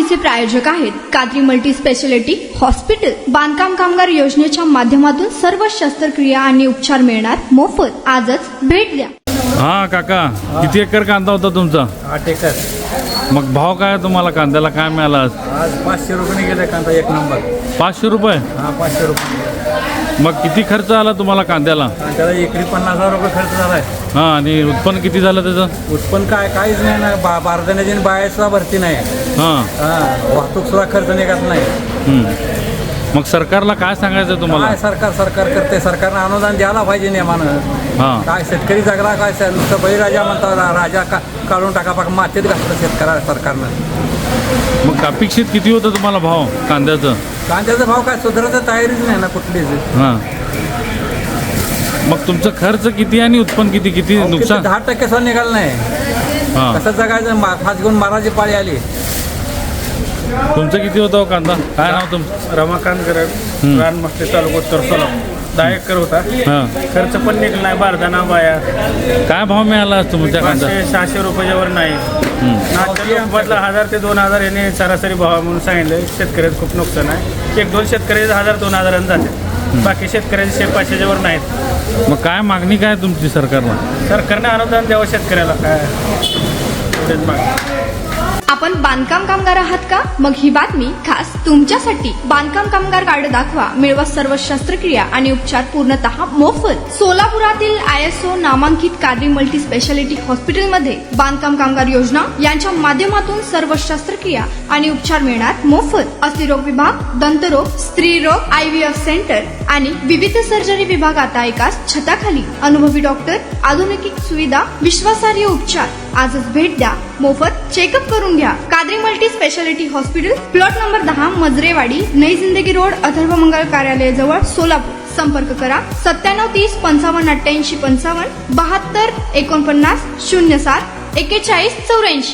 वाहिनीचे प्रायोजक आहेत Qadri multi speciality hospital. बांधकाम कामगार योजनेच्या माध्यमातून सर्व शस्त्रक्रिया आणि उपचार मिळणार मोफत। आजच भेट द्या। हा काका, किती एकर कांदा होता तुमचा? 8 एकर। मग भाव काय तुम्हाला कांद्याला काय मिळाला आज? 500 रुपये गेले कांदा एक नंबर। 500 रुपये? हा 500 रुपये। मग किती खर्च आला तुम्हाला कांद्याला? त्याला एकरी 50,000 रुपये खर्च झालाय। हा, आणि उत्पन्न किती झालं त्याचं? उत्पन्न काहीच नाही ना, बारदाण्याची बाया सुद्धा भरती नाही। हा, वाहतूक सुद्धा खर्च निघत नाही। मग सरकारला काय सांगायचं तुम्हाला? काय सरकार करते, सरकारनं अनुदान द्यायला पाहिजे नियमानं। हा, काय शेतकरी जगला काय नुसतं बळीराजा म्हणतात, राजा काढून टाका पाक मातीत घातलं शेतकऱ्या सरकारनं। मग अपेक्षित किती होतं तुम्हाला भाव कांद्याचं? कांद्याचा भाव काय सुधारायचं तयारीच नाही ना कुठलीच। हा, मग तुमचं खर्च किती आणि उत्पन्न किती नुकसान? 10% सुद्धा निघालं नाही। हा, कसं जगायचं? फास घेऊन मारायची पाळी आली। तुमचं किती होतं हो कांदा? काय नाव तुमचं? रमाकांत गरड, रानमस्ते तालुका उत्तर सोलापूर। 10 एकर होता। हा, खर्च पण निघला नाही, बारदाना बाया काय भाव मिळाला आज तुमच्या कांदा? 500-600 रुपयावर नाही। नाट्याला 1000 ते 2000 याने सरासरी भाव म्हणून सांगितलं। शेतकऱ्याचं खूप नुकसान आहे। 1-2 शेतकऱ्याचे 1000-2000 जाते, बाकी शेतकऱ्याचे 500-500 वर नाहीत। मग काय मागणी काय तुमची सरकारला? सरकारने अनुदान द्यावं शेतकऱ्याला, काय एवढेच मागणी। आपण बांधकाम कामगार आहात का? मग ही बातमी खास तुमच्यासाठी। बांधकाम कामगार कार्ड दाखवा, मिळवा सर्व शस्त्रक्रिया आणि उपचार पूर्णतः मोफत। सोलापुरातील ISO नामांकित कादरी मल्टी स्पेशालिटी हॉस्पिटलमध्ये बांधकाम कामगार योजना यांच्या माध्यमातून सर्व शस्त्रक्रिया आणि उपचार मिळणार मोफत। अस्थिरोग विभाग, दंतरोग, स्त्रीरोग, IVF सेंटर आणि विविध सर्जरी विभाग आता एकाच छताखाली। अनुभवी डॉक्टर, आधुनिक सुविधा, विश्वासार्ह उपचार। आजच भेट द्या, मोफत चेकअप करून घ्या। Qadri multi speciality hospital, plot number 10, Majrewadi, नई जिंदगी रोड, अथर्व मंगल कार्यालय जवळ, सोलापूर। संपर्क करा 97 30 55 88 55 72 49 07 41 84।